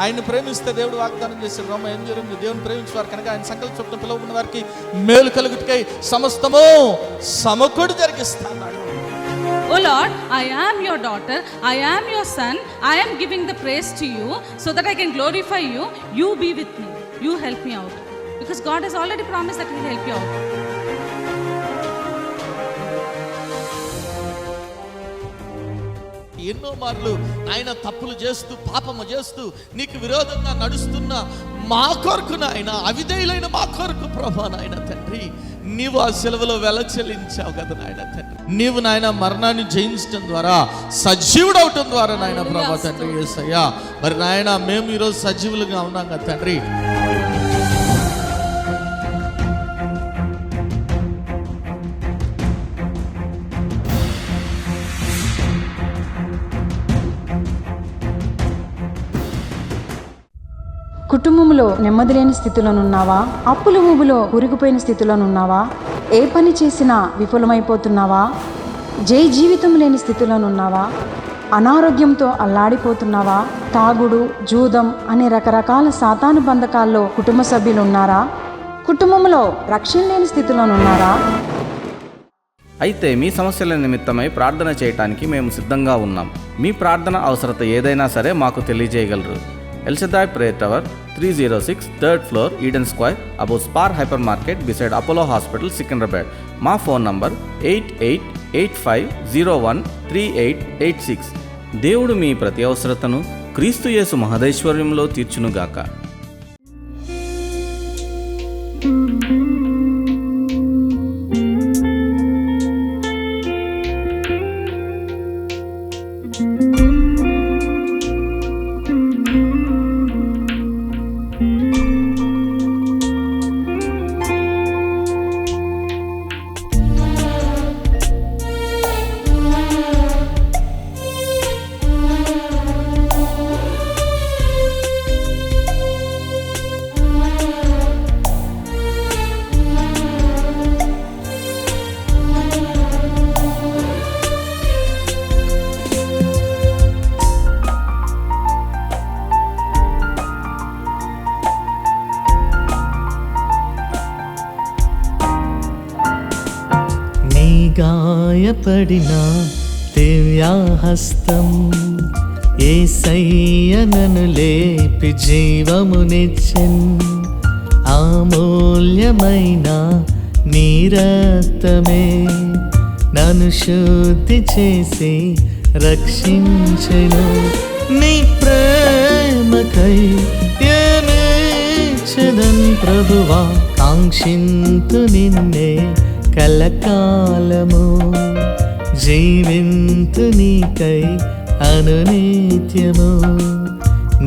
ఆయన ప్రేమిస్తే దేవుడు వాగ్దానం చేశారు. రోమ 8:8 దేవుని ప్రేమించేవారు కనుక ఆయన సంకల్ప చొప్పున పిలువబడిన వారికి మేలు కలుగుటకై సమస్తము సమకూడి జరిగిస్తాడు. Oh Lord, I am your daughter, I am your son, I am giving the praise to you so that I can glorify you. You be with me, you help me out, because God has already promised that He will help you out. ఎన్నో మార్లు ఆయన తప్పులు చేస్తూ పాపము చేస్తూ నీకు విరోధంగా నడుస్తున్న మా కొరకు నాయన, అవిధేయులైన మా కొరకు ప్రభా నాయన తండ్రి, నీవు ఆ సిలువలో వెల చెల్లించావు కదా నాయన తండ్రి. నీవు నాయన మరణాన్ని జయించడం ద్వారా సజీవుడు అవటం ద్వారా నాయన ప్రభా తండ్రి యేసయ్యా, మరి నాయన మేము ఈరోజు సజీవులుగా ఉన్నాం కదా తండ్రి. కుటుంబంలో నెమ్మది లేని స్థితిలోనున్నావా? అప్పుల ఊబిలో కూరుకుపోయిన స్థితిలోనున్నావా? ఏ పని చేసినా విఫలమైపోతున్నావా? జీవితం లేని స్థితిలోనున్నావా? అనారోగ్యంతో అల్లాడిపోతున్నావా? తాగుడు, జూదం అనే రకరకాల సాతాను బంధకాల్లో కుటుంబ సభ్యులు ఉన్నారా? కుటుంబంలో రక్షణ లేని స్థితిలోనున్నారా? అయితే మీ సమస్యల నిమిత్తమై ప్రార్థన చేయటానికి మేము సిద్ధంగా ఉన్నాం. మీ ప్రార్థన అవసరత ఏదైనా సరే మాకు తెలియజేయగలరు. El Shaddai Prayer Tower, 306 3rd floor, Eden Square, above Spar Hypermarket, beside Apollo Hospital, Secunderabad. మా ఫోన్ నంబర్ 8885013886. దేవుడు మీ ప్రతి అవసరతను క్రీస్తు యేసు మహదైశ్వర్యంలో తీర్చునుగాక. గాయపడిన దివ్యాహస్తం యేసయ్య నన్ను లేపి జీవమునిచ్చెన్. అమూల్యమైన నీ రక్తమే నన్ను శుద్ధి చేసి రక్షించెను. నీ ప్రేమకై ఏమిచ్చెదన్ ప్రభువా, కాంక్షింతు నిన్నే కలకాలము. జీవింతు నీకై అనునిత్యము.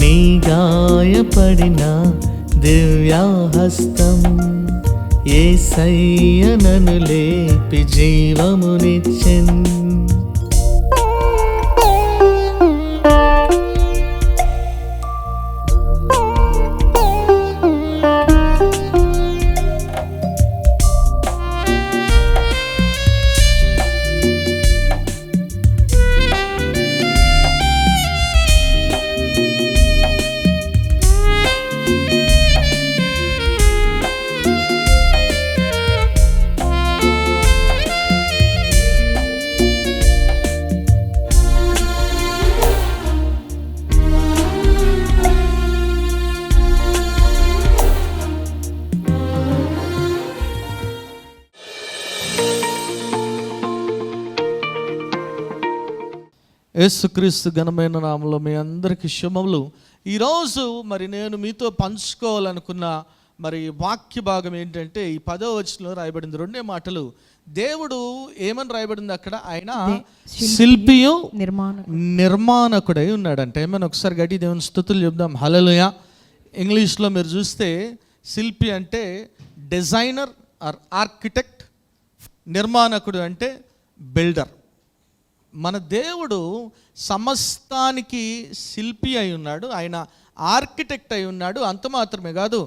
నీ గాయపడిన దివ్యాహస్తం యేసయ్య నన్ను లేపి జీవమునిచ్చెన్. యేసుక్రీస్తు ఘనమైన నామములో మీ అందరికీ శుభములు. ఈరోజు మరి నేను మీతో పంచుకోవాలనుకున్న మరి వాక్య భాగం ఏంటంటే ఈ 10వ వచనంలో రాయబడింది 2 మాటలు. దేవుడు ఏమని రాయబడింది అక్కడ? ఆయన శిల్పియు నిర్మాణకుడై ఉన్నాడంటే. ఏమని ఒకసారి గట్టి దేవుని స్తుతులు చెప్దాం. హల్లెలూయా. ఇంగ్లీష్లో మీరు చూస్తే శిల్పి అంటే డిజైనర్ ఆర్ ఆర్కిటెక్ట్, నిర్మాణకుడు అంటే బిల్డర్. మన దేవుడు సమస్తానికి శిల్పి అయి ఉన్నాడు, ఆయన ఆర్కిటెక్ట్ అయి ఉన్నాడు. అంత మాత్రమే కాదు,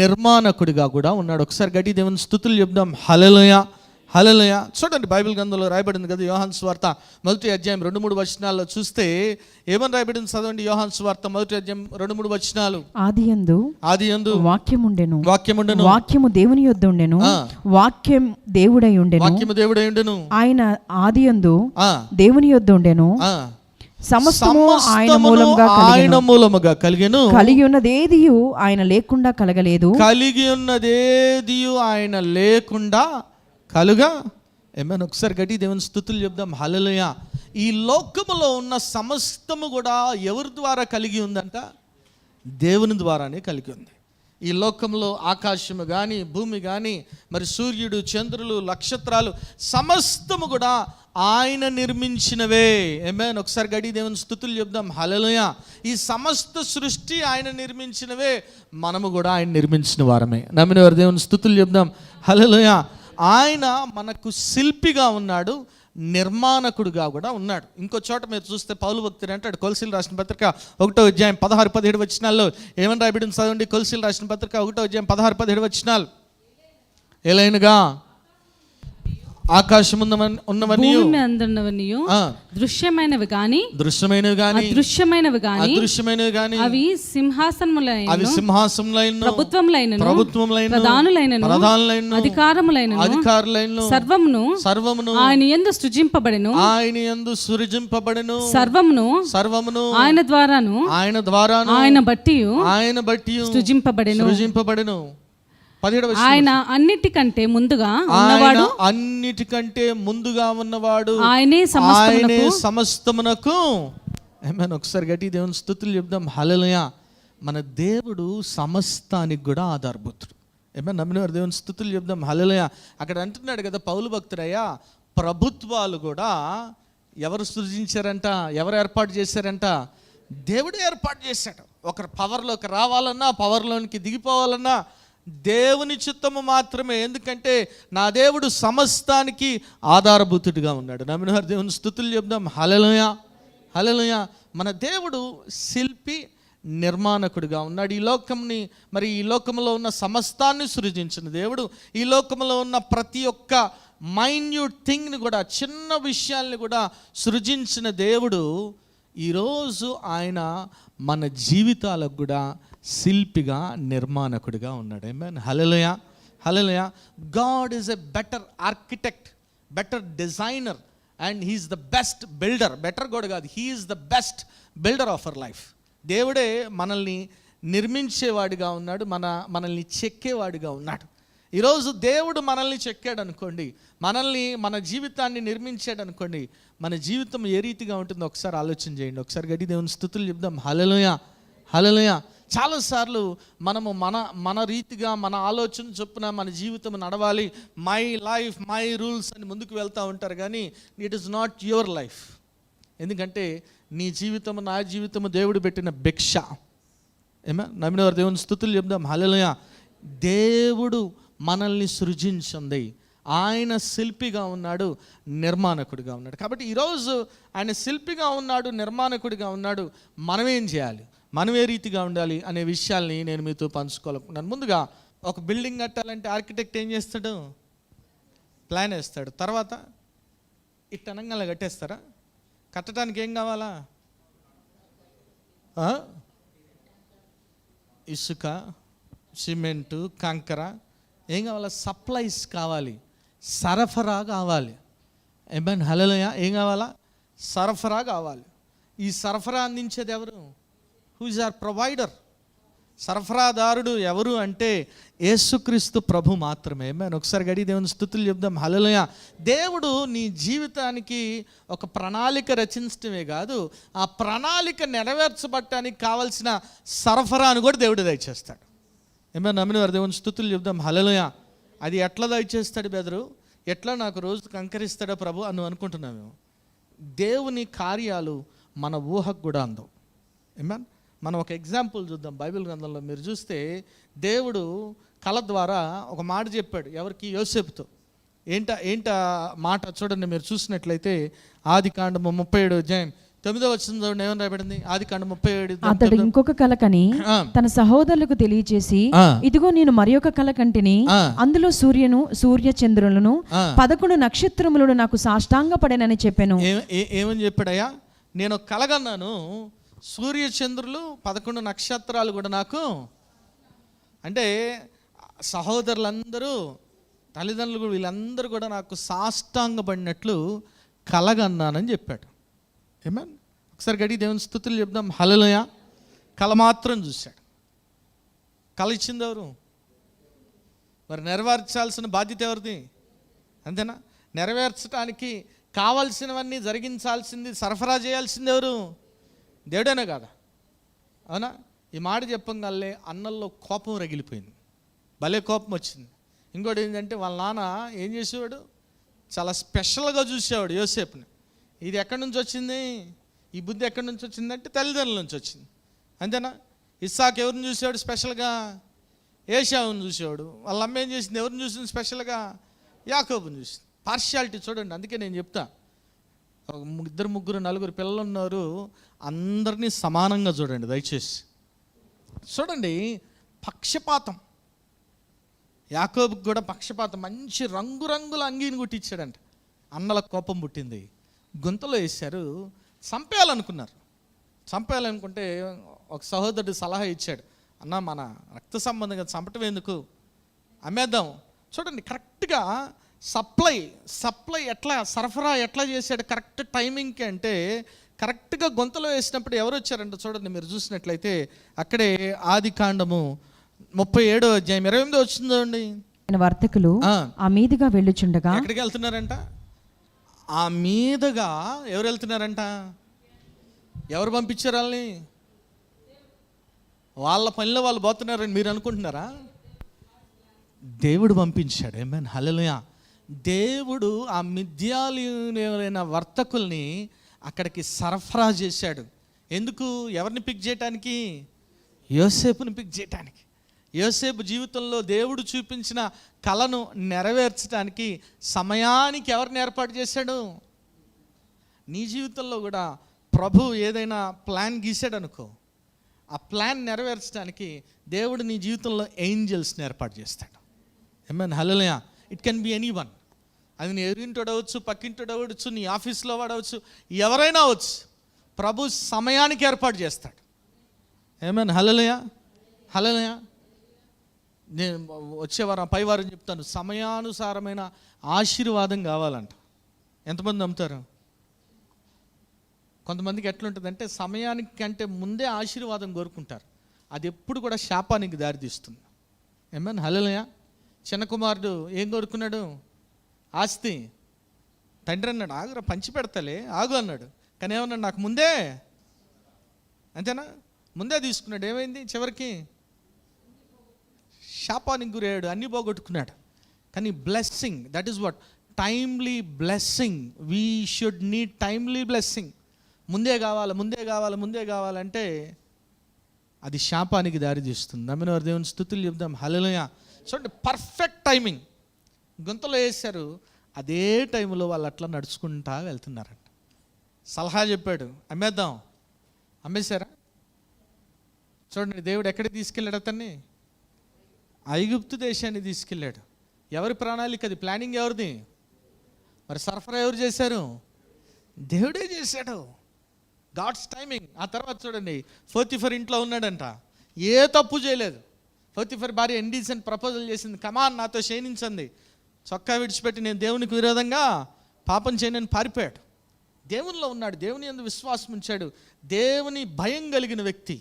నిర్మాణకుడిగా కూడా ఉన్నాడు. ఒకసారి గట్టి దేవుని స్తుతులు చెప్దాం. హల్లెలూయా హల్లెలూయా. చూడండి బైబిల్ గ్రంథంలో రాయబడింది కదా, యోహాను సువార్త 1వ అధ్యాయం 2-3 వచనాల్లో చూస్తే ఏమని రాయబడింది చదవండి. యోహాను సువార్త 1వ అధ్యాయం 2-3 వచనాలు. ఆదియందు వాక్యముండెను, వాక్యముండెను, వాక్యము దేవుని యొద్ద ఉండెను, వాక్యం దేవుడై ఉండెను, వాక్యము దేవుడై ఉండెను, ఆయన ఆదియందు దేవుని యొద్ద ఉండెను, సమస్తము ఆయన మూలముగా కలిగెను, కలిగి ఉన్నదేదియు ఆయన లేకుండా కలగలేదు, కలిగి ఉన్నదేదియు ఆయన లేకుండా కలుగా. ఏమైనా ఒకసారి గట్టి దేవుని స్తుతులు చెప్దాం. హల్లెలూయా. ఈ లోకములో ఉన్న సమస్తము కూడా ఎవరి ద్వారా కలిగి ఉందంట? దేవుని ద్వారానే కలిగి ఉంది. ఈ లోకంలో ఆకాశము కానీ, భూమి కానీ, మరి సూర్యుడు, చంద్రులు, నక్షత్రాలు సమస్తము కూడా ఆయన నిర్మించినవే. ఆమేన్. ఒకసారి గడి దేవుని స్తుతులు చెప్దాం. హల్లెలూయా. ఈ సమస్త సృష్టి ఆయన నిర్మించినవే, మనము కూడా ఆయన నిర్మించిన వారమే. నమ్మిన వారు దేవుని స్తుతులు చెప్దాం. హల్లెలూయా. ఆయన మనకు శిల్పిగా ఉన్నాడు, నిర్మాణకుడుగా కూడా ఉన్నాడు. ఇంకో చోట మీరు చూస్తే పౌలు భక్తుడు అంటాడు, కొలసీలు రాసిన పత్రిక 1వ అధ్యాయం 16-17 వచనాల్లో ఏమని రాయబడింది చదవండి. కొలసీలు రాసిన పత్రిక 1వ అధ్యాయం 16-17 వచనాలు. ఏలైనగా ఆకాశమున్నవన్నీ దృశ్యమైనవి గాని అదృశ్యమైనవి గాని అవి సింహాసనములైన ప్రభుత్వములైన ప్రధానులైన అధికారములైన సర్వమును ఆయన యందు సృజింపబడెను, సర్వమును ఆయన ద్వారాను ఆయన బట్టి సృజింపబడెను. ఆయన అన్నిటికంటే ముందుగా ఉన్నవాడు ఆయనే సమస్తమునకు. ఆమేన్. ఒకసారి గట్టి దేవుని స్తుతులు చెప్దాం. హల్లెలూయా. మన దేవుడు సమస్తానికి కూడా ఆధారభూతుడు. ఆమేన్. నమ్మిన వారు దేవుని స్తుతులు చెప్దాం. హల్లెలూయా. అక్కడ అంటున్నాడు కదా పౌలు భక్తుడయ్యా, ప్రభుత్వాలు కూడా ఎవరు సృజించారంట? ఎవరు ఏర్పాటు చేశారంట? దేవుడు ఏర్పాటు చేశాడు. ఒకరు పవర్లోకి రావాలన్నా, పవర్లోనికి దిగిపోవాలన్నా దేవుని చిత్తము మాత్రమే. ఎందుకంటే నా దేవుడు సమస్తానికి ఆధారభూతుడిగా ఉన్నాడు. నమ్మిన వారు దేవుని స్తుతులు చెప్దాం. హల్లెలూయా. హల్లెలూయా. మన దేవుడు శిల్పి, నిర్మాణకుడిగా ఉన్నాడు. ఈ లోకంని, మరి ఈ లోకంలో ఉన్న సమస్తాన్ని సృజించిన దేవుడు, ఈ లోకంలో ఉన్న ప్రతి ఒక్క మైన్యూట్ థింగ్ని కూడా, చిన్న విషయాల్ని కూడా సృజించిన దేవుడు ఈరోజు ఆయన మన జీవితాలకు కూడా శిల్పిగా, నిర్మాణకుడిగా ఉన్నాడు. ఆమేన్. హల్లెలూయా. హల్లెలూయా. God is a better architect, better designer, and he is the best builder. Better కూడా కాదు, he is the best builder of our life. దేవుడే మనల్ని నిర్మించేవాడిగా ఉన్నాడు, మనల్ని చెక్కేవాడిగా ఉన్నాడు. ఈరోజు దేవుడు మనల్ని చెక్కాడు అనుకోండి, మన జీవితాన్ని నిర్మించాడు అనుకోండి, మన జీవితం ఏ రీతిగా ఉంటుందో ఒకసారి ఆలోచన చేయండి. ఒకసారి గట్టి దేవుని స్తుతులు చెప్దాం. హల్లెలూయా. హల్లెలూయా. చాలాసార్లు మనము మన రీతిగా, మన ఆలోచన చొప్పున మన జీవితం నడవాలి, మై లైఫ్ మై రూల్స్ అని ముందుకు వెళ్తూ ఉంటారు. కానీ it is not your life. ఎందుకంటే నీ జీవితము, నా జీవితము దేవుడు పెట్టిన భిక్ష. ఏమా నమ్మిన వారు దేవుని స్తుతులు చెప్దాం. హల్లెలూయా. దేవుడు మనల్ని సృజించింది, ఆయన శిల్పిగా ఉన్నాడు, నిర్మాణకుడిగా ఉన్నాడు. కాబట్టి ఈరోజు ఆయన శిల్పిగా ఉన్నాడు, నిర్మాణకుడిగా ఉన్నాడు. మనం ఏం చేయాలి, మనం ఏ రీతిగా ఉండాలి అనే విషయాల్ని నేను మీతో పంచుకోవాలనుకున్నాను. ముందుగా ఒక బిల్డింగ్ కట్టాలంటే ఆర్కిటెక్ట్ ఏం చేస్తాడు? ప్లాన్ వేస్తాడు. తర్వాత ఇట్టనంగా కట్టేస్తారా? కట్టడానికి ఏం కావాలా? ఇసుక, సిమెంటు, కంకర, ఏం కావాలా? సప్లైస్ కావాలి, సరఫరా కావాలి. ఆమేన్. హల్లెలూయా. ఏం కావాలా? సరఫరా కావాలి. ఈ సరఫరా అందించేది ఎవరు? Who is our provider? సరఫరాదారుడు ఎవరు అంటే యేసుక్రీస్తు ప్రభు మాత్రమే. ఆమేన్. ఒకసారి గడి దేవుని స్తుతులు చెప్దాం. హల్లెలూయా. దేవుడు నీ జీవితానికి ఒక ప్రణాళిక రచించడమే కాదు, ఆ ప్రణాళిక నెరవేర్చబడటానికి కావలసిన సరఫరాను కూడా దేవుడు దయచేస్తాడు. ఆమేన్. నమ్మిన వారు దేవుని స్తుతులు చెప్దాం. హల్లెలూయా. అది ఎట్లా దయచేస్తాడు బెదరు? ఎట్లా నాకు రోజు కంకరిస్తాడా ప్రభు అని అనుకుంటున్నాము. దేవుని కార్యాలు మన ఊహకు కూడా అందవు. ఆమేన్. మనం ఒక ఎగ్జాంపుల్ చూద్దాం. బైబిల్ గ్రంథంలో మీరు చూస్తే దేవుడు కళ ద్వారా ఒక మాట చెప్పాడు. ఎవరికి? యోసేపుతో. ఏంట మాట చూడండి. మీరు చూసినట్లయితే ఆదికాండము 37వ అధ్యాయం 9వ వచనం చూడండి, ఏమని రాయబడింది? ఆదికాండం 37. అతడు ఇంకొక కల కని తన సహోదరులకు తెలియచేసి, ఇదిగో నేను మరి ఒక కల కంటిని, అందులో సూర్య చంద్రులను 11 నక్షత్రములను నాకు సాష్టాంగపడేనని చెప్పాను. ఏమని చెప్పాడయ్యా? నేను కలగన్నాను, సూర్య చంద్రులు 11 నక్షత్రాలు కూడా నాకు, అంటే సహోదరులందరూ, తల్లిదండ్రులు కూడా, వీళ్ళందరూ కూడా నాకు సాష్టాంగపడినట్లు కలగన్నానని చెప్పాడు. ఏమన్ ఒకసారి గడి దేవుని స్తుతులు చెప్దాం. హల్లెలూయా. కళ మాత్రం చూశాడు. కళ ఇచ్చింది ఎవరు? మరి నెరవేర్చాల్సిన బాధ్యత ఎవరిది? అంతేనా? నెరవేర్చడానికి కావాల్సినవన్నీ జరిగించాల్సింది, సరఫరా చేయాల్సింది ఎవరు? దేవుడేనా కాదా? అవునా? ఈ మాట చెప్పంగానే అన్నల్లో కోపం రగిలిపోయింది, భలే కోపం వచ్చింది. ఇంకోటి ఏంటంటే వాళ్ళ నాన్న ఏం చేసేవాడు? చాలా స్పెషల్గా చూసేవాడు యోసేపుని. ఇది ఎక్కడి నుంచి వచ్చింది? ఈ బుద్ధి ఎక్కడి నుంచి వచ్చిందంటే తల్లిదండ్రుల నుంచి వచ్చింది. అంతేనా? ఇస్సాకు ఎవరిని చూసేవాడు స్పెషల్గా? ఏశావుని చూసేవాడు. వాళ్ళ అమ్మ ఏం చేసింది? ఎవరిని చూసింది స్పెషల్గా? యాకోబుని చూసింది. పార్షియాలిటీ చూడండి. అందుకే నేను చెప్తా, 2, 3, 4 పిల్లలు ఉన్నారు, అందరినీ సమానంగా చూడండి దయచేసి. చూడండి, పక్షపాతం. యాకోబుకి కూడా పక్షపాతం. మంచి రంగురంగుల అంగీని కుట్టించాడంట. అన్నల కోపం పుట్టింది, గుంతలో వేశారు, చంపేయాలనుకుంటే ఒక సహోదరుడు సలహా ఇచ్చాడు, అన్న మన రక్త సంబంధంగా చంపటం ఎందుకు, అమ్మేద్దాం. చూడండి, కరెక్ట్గా సప్లై ఎట్లా, సరఫరా ఎట్లా చేశాడు కరెక్ట్ టైమింగ్కి అంటే, కరెక్ట్గా గొంతలో వేసినప్పుడు ఎవరు వచ్చారంటే చూడండి, మీరు చూసినట్లయితే అక్కడే ఆదికాండము 37వ అధ్యాయం 28వ వచ్చిందండి. వర్తకులు ఆ మీదుగా వెళ్ళుచుండగా, ఎక్కడికి వెళ్తున్నారంట? ఆ మీదుగా ఎవరు వెళ్తున్నారంట? ఎవరు పంపించారు వాళ్ళని? వాళ్ళ పనిలో వాళ్ళు పోతున్నారని మీరు అనుకుంటున్నారా? దేవుడు పంపించాడు. ఆమేన్, హల్లెలూయా. దేవుడు ఆ మిద్యానీయులైన వర్తకుల్ని అక్కడికి సరఫరా చేశాడు. ఎందుకు? ఎవరిని పిక్ చేయటానికి? యోసేపుని పిక్ చేయటానికి. యోసేపు జీవితంలో దేవుడు చూపించిన కళను నెరవేర్చడానికి సమయానికి ఎవరిని ఏర్పాటు చేశాడు? నీ జీవితంలో కూడా ప్రభు ఏదైనా ప్లాన్ గీసాడు అనుకో, ఆ ప్లాన్ నెరవేర్చడానికి దేవుడు నీ జీవితంలో ఏంజల్స్ని ఏర్పాటు చేస్తాడు. ఆమేన్, హల్లెలూయా. It can be anyone. అది నీ ఎదురింటోడు అవ్వచ్చు, పక్కింటోడు అవ్వచ్చు, నీ ఆఫీస్లో వాడవచ్చు, ఎవరైనా అవ్వచ్చు. ప్రభు సమయానికి ఏర్పాటు చేస్తాడు. ఆమేన్, హల్లెలూయా, హల్లెలూయా. నేను వచ్చేవారం పైవారం చెప్తాను, సమయానుసారమైన ఆశీర్వాదం కావాలంట. ఎంతమంది నమ్ముతారు? కొంతమందికి ఎట్లుంటుందంటే సమయానికి కంటే ముందే ఆశీర్వాదం కోరుకుంటారు, అది ఎప్పుడు కూడా శాపానికి దారితీస్తుంది. ఆమేన్, హల్లెలూయా. చిన్న కుమారుడు ఏం కోరుకున్నాడు? ఆస్తి. తండ్రి అన్నాడు, ఆగురా పంచి పెడతలే, ఆగు అన్నాడు. కానీ ఏమన్నాడు? నాకు ముందే. అంతేనా? ముందే తీసుకున్నాడు. ఏమైంది? చివరికి శాపానికి గురయ్యాడు, అన్నీ పోగొట్టుకున్నాడు. కానీ blessing, that is what timely blessing. We should need timely blessing. ముందే కావాలంటే అది శాపానికి దారి తీస్తుంది. నమ్మిన వారు దేవుని స్తుతులు చెప్దాం. హల్లెలూయా. చూడండి, పర్ఫెక్ట్ టైమింగ్. గుంతలో వేశారు, అదే టైంలో వాళ్ళు అట్లా నడుచుకుంటా వెళ్తున్నారంట. సలహా చెప్పాడు, అమ్మేద్దాం. అమ్మేశారా? చూడండి, దేవుడు ఎక్కడికి తీసుకెళ్ళాడు అతన్ని? ఐగుప్తు దేశాన్ని తీసుకెళ్ళాడు. ఎవరి ప్రణాళిక అది? ప్లానింగ్ ఎవరిది? మరి సరఫరా ఎవరు చేశారు? దేవుడే చేశాడు. God's timing. ఆ తర్వాత చూడండి, పోతిఫర్ ఇంట్లో ఉన్నాడంట, ఏ తప్పు చేయలేదు. పోతిఫర్ భార్య ఇండీసెంట్ ప్రపోజల్ చేసింది, కమాన్ నాతో శయనించండి. చొక్కా విడిచిపెట్టి నేను దేవునికి విరోధంగా పాపం చేయనని పారిపోయాడు. దేవునిలో ఉన్నాడు, దేవుని యందు విశ్వాసం ఉంచాడు, దేవుని భయం కలిగిన వ్యక్తి.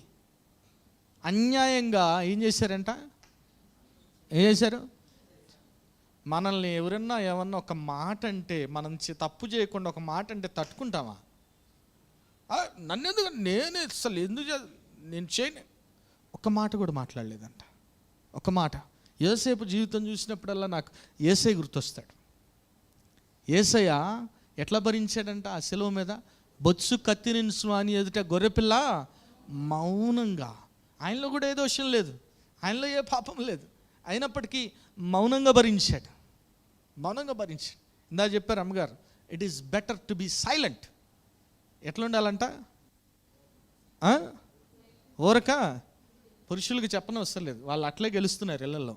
అన్యాయంగా ఏం చేశారంట? ఏం చేశారు? మనల్ని ఎవరన్నా ఏమన్నా ఒక మాట అంటే, మనం తప్పు చేయకుండా ఒక మాట అంటే తట్టుకుంటామా? నన్ను ఎందుకు, నేను అసలు ఎందుకు నేను చేయను. ఒక మాట కూడా మాట్లాడలేదంట. ఒక మాట. యేసేపు జీవితం చూసినప్పుడల్లా నాకు యేసయ్య గుర్తొస్తాడు. యేసయ్య ఎట్లా భరించాడంట ఆ శిలువ మీద? బొత్సు కత్తిరించు అని ఎదుట గొర్రెపిల్ల మౌనంగా. ఆయనలో కూడా ఏ దోషం లేదు, ఆయనలో ఏ పాపం లేదు, అయినప్పటికీ మౌనంగా భరించాడు. ఇందా చెప్పారు అమ్మగారు, it is better to be silent. ఎట్లా ఉండాలంట? ఊరక పురుషులకు చెప్పనవసరం వాళ్ళు అట్లే గెలుస్తున్నారు ఇళ్ళల్లో.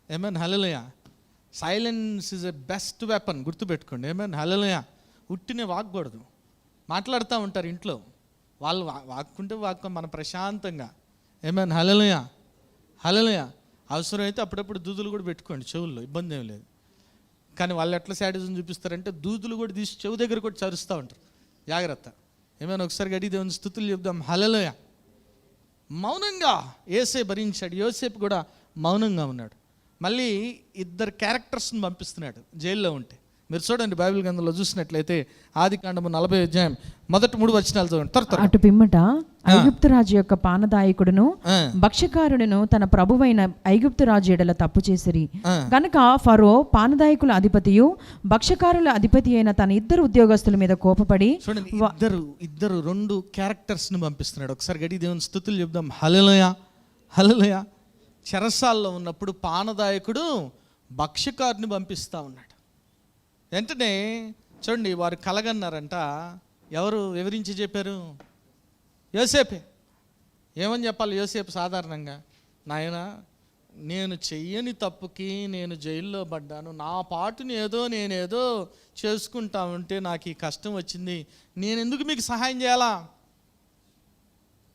Amen hallelujah. Silence is a best weapon, గుర్తుపెట్టుకోండి. Amen hallelujah. ఉట్టినే వాక్కూడదు, మాట్లాడుతూ ఉంటారు ఇంట్లో. వాళ్ళు వాక్కుంటే మన ప్రశాంతంగా. Amen hallelujah. హల్లెలూయా. అవసరమైతే అప్పుడప్పుడు దూదులు కూడా పెట్టుకోండి చెవుల్లో, ఇబ్బంది ఏం లేదు. కానీ వాళ్ళు ఎట్లా శాడిజం చూపిస్తారంటే దూదులు కూడా తీసి చెవు దగ్గర కూడా చరుస్తూ ఉంటారు. జాగ్రత్త. ఏమైనా ఒకసారి గడి దేవుని స్తుతులు చెప్దాం. హల్లెలూయా. మౌనంగా యేసే భరించాడు. యోసేపు కూడా మౌనంగా ఉన్నాడు. మళ్ళీ 2 క్యారెక్టర్స్ని పంపిస్తున్నాడు జైల్లో ఉంటే. మీరు చూడండి బైబిల్ గ్రంథంలో చూసినట్లయితే ఆదికాండము 40వ అధ్యాయం మొదటి 3 వచనాలు చూడండి. అటు పిమ్మట ఐగుప్తు రాజు యొక్క పానదాయకుడును భక్ష్యకారుడును తన ప్రభువైన ఐగుప్తు రాజు ఎడల తప్పు చేసిరి గనుక ఫరో పానదాయకుల అధిపతియు భక్ష్యకారుల అధిపతి అయిన తన 2 ఉద్యోగస్తుల మీద కోపపడి చూడండి, ఇద్దరు 2 క్యారెక్టర్స్ని పంపిస్తున్నాడు. ఒకసారి గడి దేవుని స్తుతులు చెప్దాం. హల్లెలూయా. హల్లెలూయా. చెరసాల్లో ఉన్నప్పుడు పానదాయకుడు భక్ష్యకారుని పంపిస్తూ ఉన్నాడు. వెంటనే చూడండి, వారు కలగన్నారంట. ఎవరు వివరించి చెప్పారు? యోసేపే. ఏమని చెప్పాలి యోసేపు సాధారణంగా? నాయనా, నేను చెయ్యని తప్పుకి నేను జైల్లో పడ్డాను, నా పాటుని నేనేదో చేసుకుంటా ఉంటే నాకు ఈ కష్టం వచ్చింది, నేను ఎందుకు మీకు సహాయం చేయాలా?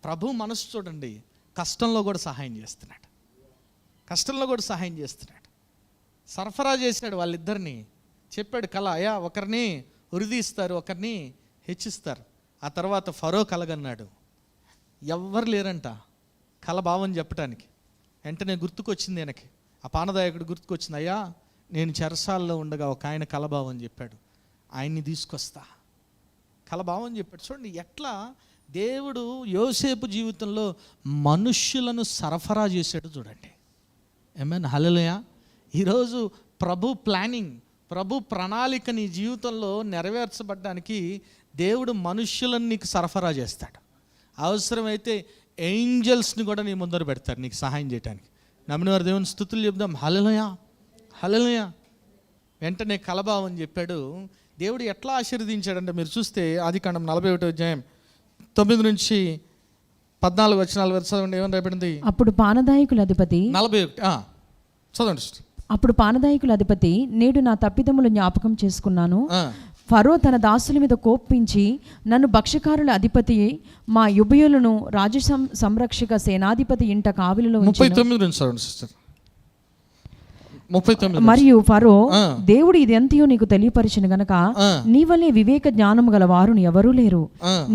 ప్రభు మనసు చూడండి, కష్టంలో కూడా సహాయం చేస్తున్నాడు. కష్టంలో కూడా సహాయం చేస్తున్నాడు. సరఫరా చేశాడు వాళ్ళిద్దరిని. చెప్పాడు కళ, అయ్యా ఒకరిని ఉరిదీస్తారు, ఒకరిని హెచ్చిస్తారు. ఆ తర్వాత ఫరో కలగన్నాడు. ఎవ్వరు లేరంట కళ భావం చెప్పడానికి. వెంటనే గుర్తుకొచ్చింది ఆయనకి, ఆ పానదాయకుడు గుర్తుకొచ్చింది. అయ్యా, నేను చెరసాల్లో ఉండగా ఒక ఆయన కలభావం చెప్పాడు, ఆయన్ని తీసుకొస్తా. కలభావం చెప్పాడు. చూడండి ఎట్లా దేవుడు యోసేపు జీవితంలో మనుష్యులను సరఫరా చేశాడు చూడండి. ఆమేన్. హల్లెలూయా. ఈరోజు ప్రభు ప్లానింగ్, ప్రభు ప్రణాళిక నీ జీవితంలో నెరవేర్చబడ్డానికి దేవుడు మనుష్యులను నీకు సరఫరా చేస్తాడు. అవసరమైతే ఏంజల్స్ని కూడా నీ ముందర పెడతారు నీకు సహాయం చేయడానికి. నమ్మిన వారు దేవుని స్తుతులు చెప్దాం. హల్లెలూయా. హల్లెలూయా. వెంటనే కలభావం చెప్పాడు. దేవుడు ఎట్లా ఆశీర్వదించాడంటే మీరు చూస్తే ఆదికాండం 41వ అధ్యాయం 9 నుంచి 14 వచనాల వరకు చదవండి. ఏమని రాయబడింది? అప్పుడు పానదాయకుల అధిపతి 41 చదవండి. అప్పుడు పానదాయకుల అధిపతి, నేడు నా తప్పిదములు జ్ఞాపకం చేసుకున్నాను. ఫరో తన దాసుల మీద కోపించి నన్ను భక్ష్యకారుల అధిపతి మా యుబయులను రాజు సంరక్షక సేనాధిపతి ఇంట కావిలిలో 39 మరియు ఫరో, దేవుడు ఇది ఎంతయో నీకు తెలియపరిచిన గనక నీ వల్లే వివేక జ్ఞానము గల వారు ఎవరూ లేరు.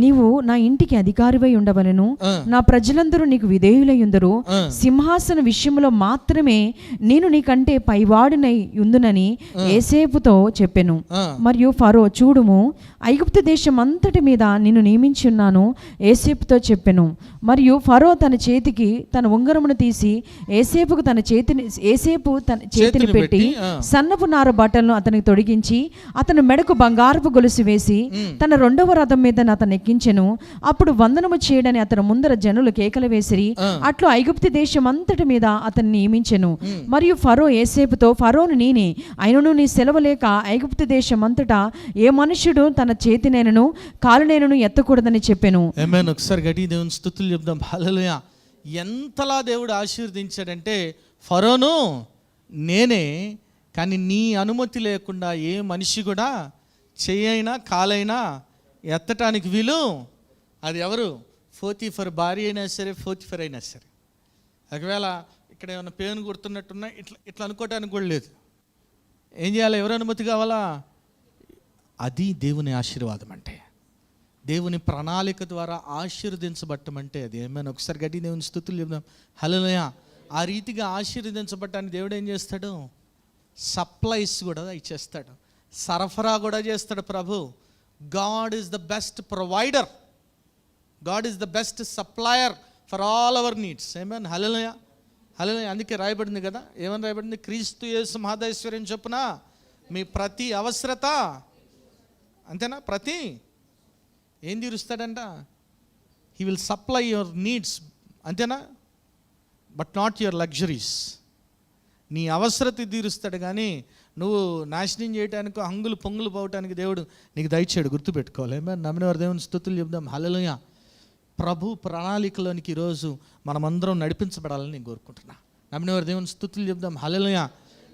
నీవు నా ఇంటికి అధికారివై ఉండవలెను, నా ప్రజలందరూ నీకు విధేయులయ్యుందరు. సింహాసన విషయంలో మాత్రమే నేను నీకంటే పైవాడినై ఉందునని యోసేపుతో చెప్పెను. మరియు ఫరో, చూడుము, ఐగుప్తు దేశం అంతటి మీద నిన్ను నియమించి ఉన్నాను యోసేపుతో చెప్పెను. మరియు ఫరో తన చేతికి తన ఉంగరమును తీసి యోసేపు తన చేతిని పెట్టి సన్నపు నార బట్టలను అతనికి తొడిగించి అతను మెడకు బంగారపు గొలుసు వేసి తన 2వ రథం మీద అతను ఎక్కించెను. అప్పుడు వందనము చేయడని అతను ముందర జనులు కేకలు వేసిరి. అట్లు ఐగుప్తు దేశం అంతటి మీద అతన్ని నియమించెను. మరియు ఫరో యోసేపుతో, ఫరోను నేనే, అయినను నీ సెలవు లేక ఐగుప్తు దేశం అంతటా ఏ మనుష్యుడు తన చేతినైనను కాలునైనను ఎత్తకూడదని చెప్పెను. ఆమేన్. ఒకసారి గట్టి దేవుని స్తుతులు చెప్దాం. హల్లెలూయా. ఎంతలా దేవుడు ఆశీర్వదించాడంటే, ఫరోను నేనే, కానీ నీ అనుమతి లేకుండా ఏ మనిషి కూడా చెయ్యైనా కాలైనా ఎత్తటానికి వీలు. అది ఎవరు? పోతీఫర్ భార్య అయినా సరే, పోతీఫర్ అయినా సరే. ఒకవేళ ఇక్కడ ఏమైనా పేను గుర్తున్నట్టున్నా ఇట్లా అనుకోవటానికి కూడా లేదు. ఏం చేయాలి? ఎవరు అనుమతి కావాలా? అది దేవుని ఆశీర్వాదం అంటే, దేవుని ప్రణాళిక ద్వారా ఆశీర్వదించబట్టం అంటే అది. ఏమైనా ఒకసారి గట్టి దేవుని స్తుతులు చెప్దాం. హల్లెలూయా. ఆ రీతిగా ఆశీర్వదించబట్టాన్ని దేవుడు ఏం చేస్తాడు? సప్లైస్ కూడా ఇచ్చేస్తాడు, సరఫరా కూడా చేస్తాడు ప్రభు. God is the best provider, God is the best supplier for all our needs. ఆమేన్. హల్లెలూయా. హల్లెలూయా. అందుకే రాయబడింది కదా, ఏమని రాయబడింది? క్రీస్తు యేసు మహదైశ్వర్యం చొప్పున మీ ప్రతి అవసరత, అంతేనా, ప్రతి ఏం తీరుస్తాడంట? He will supply your needs, అంతేనా, బట్ నాట్ యువర్ లగ్జరీస్. నీ అవసరత తీరుస్తాడు కానీ నువ్వు నాశనం చేయటానికి, హంగులు పొంగులు పోవటానికి దేవుడు నీకు దయచేయడు. గుర్తుపెట్టుకోవాలి. నమ్మిన వారు దేవుని స్తుతులు చెప్దాం. హల్లెలూయా. ప్రభు ప్రణాళికలోనికి ఈరోజు మనమందరం నడిపించబడాలని నేను కోరుకుంటున్నా. నమ్మిన వారు దేవుని స్తుతులు చెప్దాం. హల్లెలూయా.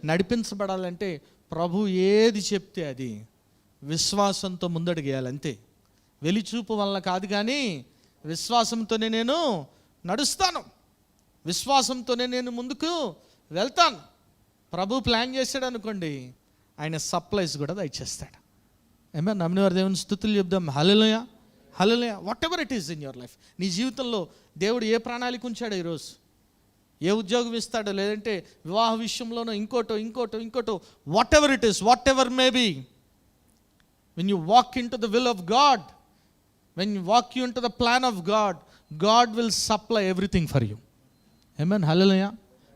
నడిపించబడాలంటే ప్రభు ఏది చెప్తే అది విశ్వాసంతో ముందడుగేయాలి, అంతే. వెలిచూపు వల్ల కాదు, కానీ విశ్వాసంతోనే నేను నడుస్తాను, విశ్వాసంతోనే నేను ముందుకు వెళ్తాను. ప్రభు ప్లాన్ చేశాడు అనుకోండి, ఆయన సప్లైస్ కూడా దయచేస్తాడు. ఏమన్నా నమ్మిన వారు దేవుని స్తుతులు చెప్దాం. హల్లెలూయా. హల్లెలూయా. Whatever it is in your life, నీ జీవితంలో దేవుడు ఏ ప్రణాళిక ఉంచాడో, ఈరోజు ఏ ఉద్యోగం ఇస్తాడో, లేదంటే వివాహ విషయంలోనో ఇంకోటో whatever it is, whatever may be, when you walk into the will of God, when you walk you into the plan of God, God will supply everything for you. Amen. Hallelujah.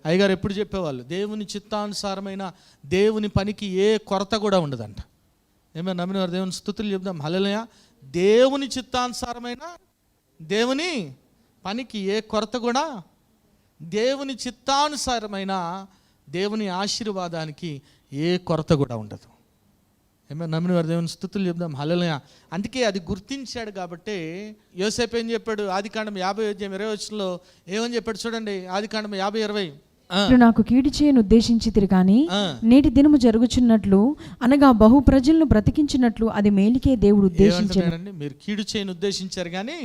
అయ్యగారు ఎప్పుడు చెప్పేవాళ్ళు, దేవుని చిత్తానుసారమైన దేవుని పనికి ఏ కొరత కూడా ఉండదంట. ఏమైనా నమ్మిన వారు దేవుని స్తుతులు చెప్దాం. హల్లెలూయా. దేవుని చిత్తానుసారమైన దేవుని పనికి ఏ కొరత కూడా, దేవుని చిత్తానుసారమైన దేవుని ఆశీర్వాదానికి ఏ కొరత కూడా ఉండదు. ఏమైనా నమ్మిన వారు దేవుని స్తుతులు చెప్దాం. హల్లెలూయా. అందుకే అది గుర్తించాడు కాబట్టి యోసేపు ఏం చెప్పాడు, ఆదికాండం 50:20 ఏమని చెప్పాడు చూడండి. ఆదికాండం 50:20, నాకు కీడు చేయను ఉద్దేశించితిరి కానీ నేటి దినము జరుగుచున్నట్లు అనగా బహు ప్రజలను బ్రతికించినట్లు అది మేలుకే దేవుడు ఉద్దేశించాడు. మీరు కీడు చేయను ఉద్దేశించారు కానీ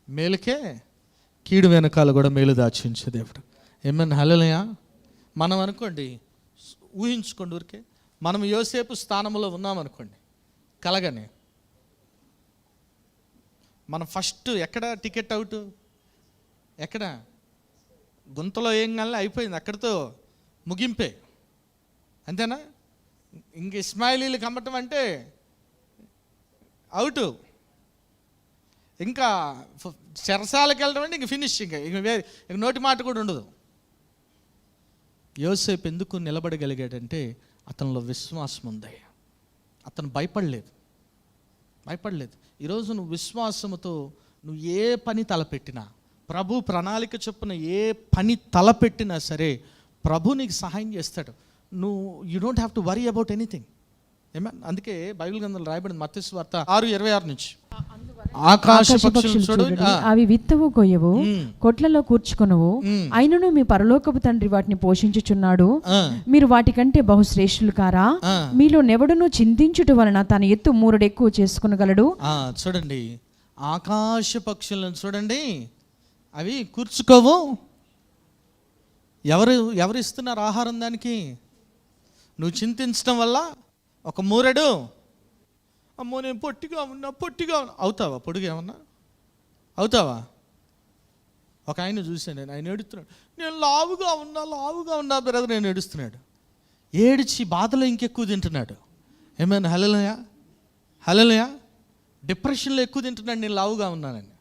మేలుకే, కీడు వెనకాల కూడా మేలు దాచించే దేవుడు. ఏమన్నా హల్లెలూయా. మనం అనుకోండి, ఊహించుకోండి, ఊరికే మనం యోసేపు స్థానంలో ఉన్నామనుకోండి, కలగని మనం ఫస్ట్ ఎక్కడ టికెట్ అవుట్, ఎక్కడ గుంతలో ఏం కానీ అయిపోయింది, అక్కడితో ముగింపే, అంతేనా? ఇంక ఇస్మాయిలీలు కమ్మటం అంటే అవుట్, ఇంకా చెరసాలకు వెళ్ళడం అంటే ఇంక ఫినిష్, ఇంక నోటి మాట కూడా ఉండదు. యోసేపు ఎందుకు నిలబడగలిగాడంటే అతనిలో విశ్వాసం ఉంది. అతను భయపడలేదు. ఈరోజు నువ్వు విశ్వాసముతో నువ్వు ఏ పని తలపెట్టినా, ప్రభు ప్రణాళిక చొప్పున ఏ పని తలపెట్టినా సరే ప్రభు నీకు సహాయం చేస్తాడు. You don't have to worry about anything. అందుకే బైబిల్ గ్రంథంలో రాయబడింది మత్తయి సువార్త 6:26 నుంచి, ఆకాశ పక్షులు చూడండి, అవి విత్తవు కొయ్యవు కొట్లలో కూర్చుకొనవు, అయినను మీ పరలోకపు తండ్రి వాటిని పోషించుచున్నాడు. మీరు వాటి కంటే బహుశ్రేష్ఠులు కారా? మీలో నెవడును చింతించుట వలన తన ఎత్తు 3 ఎక్కువ చేసుకొనగలడు. చూడండి, ఆకాశ పక్షులను చూడండి, అవి కూర్చుకోవు. ఎవరు ఇస్తున్నారు ఆహారం దానికి? నువ్వు చింతించడం వల్ల ఒక మూరెడు, అమ్మో నేను పొట్టిగా ఉన్నా అవుతావా? పొడుగు ఏమన్నా అవుతావా? ఒక ఆయన చూశాను, ఆయన ఏడుస్తున్నాడు, నేను లావుగా ఉన్నా బ్రదర్, నేను ఏడుస్తున్నాడు. ఏడిచి బాధలో ఇంకెక్కువ తింటున్నాడు. ఏమైనా హల్లెలూయా. డిప్రెషన్లో ఎక్కువ తింటున్నాడు, నేను లావుగా ఉన్నానని.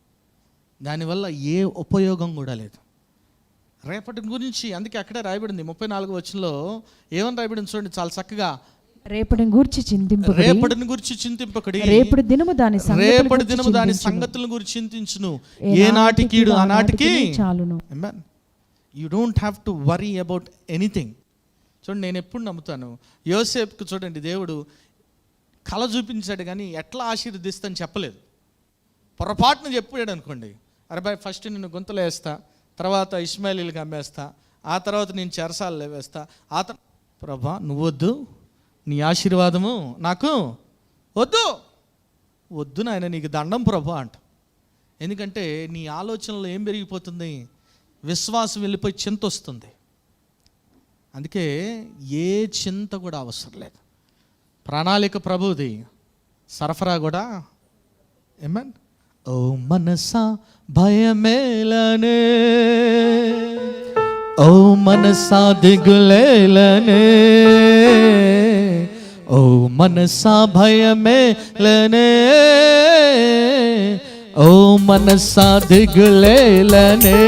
దానివల్ల ఏ ఉపయోగం కూడా లేదు. రేపటి గురించి అందుకే అక్కడే రాయబడింది 34వ వచనంలో ఏమని రాయబడింది చూడండి, చాలా చక్కగా. రేపటిని గూర్చి చింతింపకడి, రేపటి దినము దాని సంగతులను గురించి చింతించును, ఏ నాటి కీడు ఆ నాటికి చాలును. You don't have to worry about anything. చూడండి, నేను ఎప్పుడు నమ్ముతాను, యోసేపుకు చూడండి దేవుడు కళ చూపించాడు కానీ ఎట్లా ఆశీర్వదిస్తాను చెప్పలేదు. పొరపాటును చెప్పాడు అనుకోండి, అరే బాయ్ ఫస్ట్ నేను గుంతలో వేస్తా, తర్వాత ఇస్మాయిలీలకు అమ్మేస్తా, ఆ తర్వాత నేను చెరసాలలో వేస్తా, ప్రభా నువ్వు వద్దు, నీ ఆశీర్వాదము నాకు వద్దు నాయన, నీకు దండం ప్రభా అంట. ఎందుకంటే నీ ఆలోచనలో ఏం పెరిగిపోతుంది? విశ్వాసం వెళ్ళిపోయి చింత వస్తుంది. అందుకే ఏ చింత కూడా అవసరం లేదు. ప్రణాళిక ప్రభుది, సరఫరా కూడా. ఏమన్ ఓ మనసా భయమేలనే, ఓ మనసా దిగులేలనే, ఓ మనసా భయమేలనే, ఓ మనసా దిగులేలనే,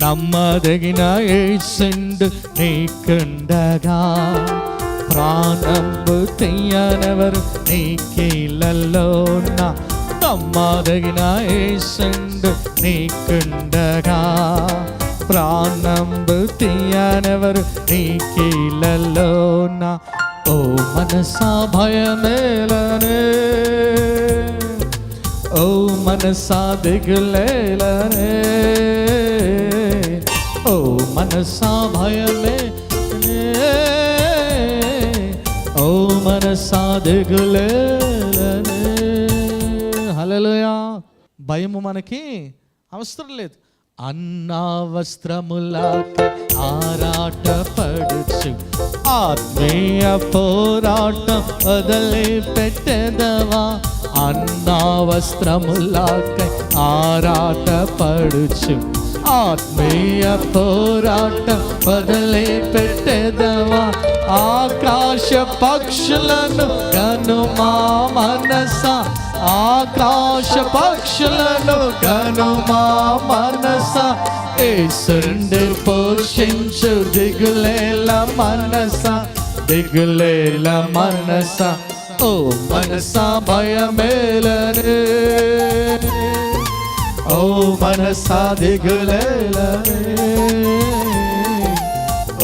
నమ్మదగిన యేసుండు నీకుండగా, ప్రాణంబు తీయనెవరు నీ కీళ్ళలోన, నమ్మదగిన యేసుండు నీకుండగా, ప్రాణంబు తీయనెవరు నీ కీళ్ళలోన. ఓ మనసా భయమేలనే, ఓ మనసా దిగులేలనే, ఓ మనసా భయమేలనే, ఓ మనసా దిగులేలనే. హల్లెలూయా. భయము మనకి అవసరం లేదు. అన్నా వస్త్రములాకి ఆరాట పడుచు ఆత్మీయ పోరాటం వదిలి పెట్టెదవా. అన్నా వస్త్రములాకి ఆరాట పడుచు ఆత్మీయ పోరాటం వదిలి పెట్టెదవా. ఆకాశ పక్షులను కనుమా మనసా, ఆకాశ పక్షులను కనుమా మనసా. యేసుండి పోషించు దిగులేల మనసా, దిగులేల మనసా. ఓ మనసా భయమేలనే, ఓ మనసా దిగులేలనే,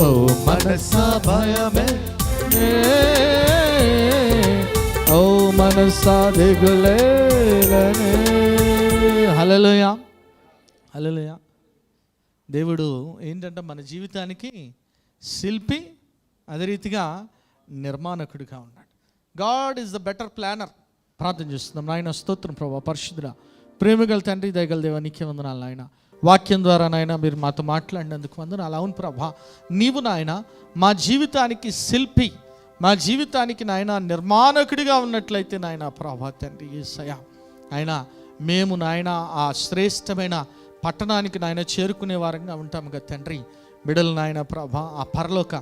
ఓ మనసా భయమేలనే, ఓ మనసా దిగులేలనే. హల్లెలూయా, హల్లెలూయా. దేవుడు ఏంటంటే మన జీవితానికి శిల్పి, అదే రీతిగా నిర్మాణకుడిగా ఉన్నాడు. God is the better planner. ప్రార్థన చేస్తున్నాం. నాయన స్తోత్రం ప్రభా, పరిశుద్ధుడా, ప్రేమగల తండ్రి, దయగల దేవా, నీకే వందనాలు నాయన. వాక్యం ద్వారా నాయన మీరు మాతో మాట్లాడినందుకు వందనాలు. అవును ప్రభా, నీవు నాయన మా జీవితానికి శిల్పి, మా జీవితానికి నాయన నిర్మాణకుడిగా ఉన్నట్లయితే నాయన ప్రభా తండ్రి యేసయ్యా, ఆయన మేము నాయన ఆ శ్రేష్టమైన పట్టణానికి నాయన చేరుకునే వారంగా ఉంటాము కదా తండ్రి. బిడలు నాయన ప్రభా ఆ పరలోక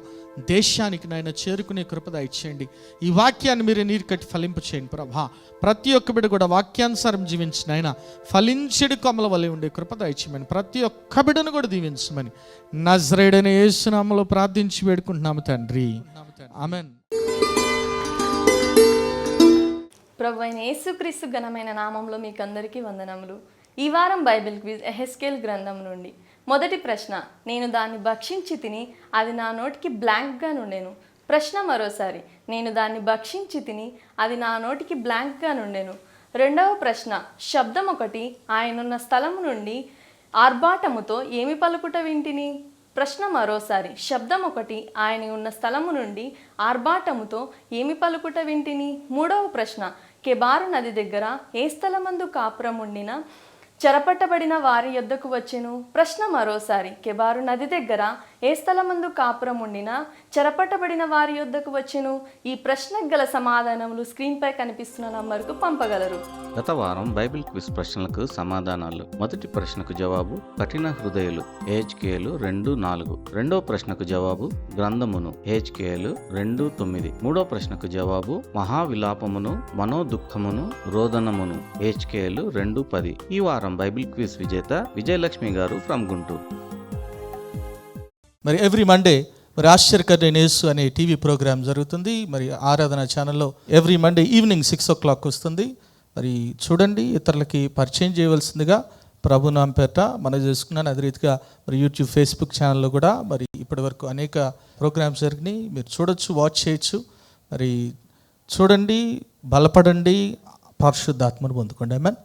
దేశానికి నాయన చేరుకునే కృప దయచేయండి. ఈ వాక్యాన్ని మీరు నీరు కట్టి ఫలింపు చేయండి ప్రభా. ప్రతి ఒక్క బిడ కూడా వాక్యానుసారం జీవించిన ఆయన ఫలించెడు కొమ్మల వలె ఉండే కృప దయచేయమని, ప్రతి ఒక్క బిడను కూడా దీవించమని నజరేయుడైన యేసు నామములో ప్రార్థించి వేడుకుంటున్నాము తండ్రి, ఆమేన్. ప్రభువైన యేసుక్రీస్తు ఘనమైన నామంలో మీకు అందరికీ వందనములు. ఈ వారం బైబిల్ క్విజ్ ఎహెస్కేల్ గ్రంథం నుండి. మొదటి ప్రశ్న, నేను దాన్ని భక్షించి తిని అది నా నోటికి బ్లాంక్గా నుండెను. ప్రశ్న మరోసారి, నేను దాన్ని భక్షించి తిని అది నా నోటికి బ్లాంక్గా నుండెను. రెండవ ప్రశ్న, శబ్దం ఒకటి ఆయనున్న స్థలము నుండి ఆర్భాటముతో ఏమి పలుకుట వింటిని. ప్రశ్న మరోసారి, శబ్దం ఒకటి ఆయన ఉన్న స్థలము నుండి ఆర్భాటముతో ఏమి పలుకుట వింటిని. మూడవ ప్రశ్న, కెబారు నది దగ్గర ఏ స్థలమందు కాపురం ఉండిన చెరపట్టబడిన వారి యొద్దకు వచ్చెను. ప్రశ్న మరోసారి, కెబారు నది దగ్గర ఏ స్థలమందు కాపురం ఉండినా చెరపట్టబడిన వారి యొద్దకు వచ్చెను. ఈ ప్రశ్నకు గల సమాధానములు స్క్రీన్పై కనిపిస్తున్న నంబర్కు పంపగలరు. గత వారం బైబిల్ క్విజ్ ప్రశ్నలకు సమాధానాలు. మొదటి ప్రశ్నకు జవాబు కఠిన హృదయులు హెచ్కేలు 2:4. రెండో ప్రశ్నకు జవాబు గ్రంథమును హెచ్కేలు 2:9. మూడో ప్రశ్నకు జవాబు మహావిలాపమును మనోదుఃఖమును రోదనమును హెచ్కేలు 2:10. ఈ వారం బైబిల్ క్విజ్ విజేత విజయలక్ష్మి గారు ఫ్రమ్ గుంటూరు. మరి ఎవ్రీ మండే మరి ఆశ్చర్యకరమైన యేసు అనే టీవీ ప్రోగ్రామ్ జరుగుతుంది. మరి ఆరాధన ఛానల్లో ఎవ్రీ మండే ఈవినింగ్ 6 o'clock వస్తుంది. మరి చూడండి, ఇతరులకి పరిచయం చేయవలసిందిగా ప్రభు నామపేట మనం చేసుకున్నాను. అదే రీతిగా మరి యూట్యూబ్, ఫేస్బుక్ ఛానల్లో కూడా మరి ఇప్పటి వరకు అనేక ప్రోగ్రామ్స్ జరిగినాయి. మీరు చూడొచ్చు, వాచ్ చేయొచ్చు. మరి చూడండి, బలపడండి, పరిశుద్ధాత్మను పొందుకోండి. ఆమేన్.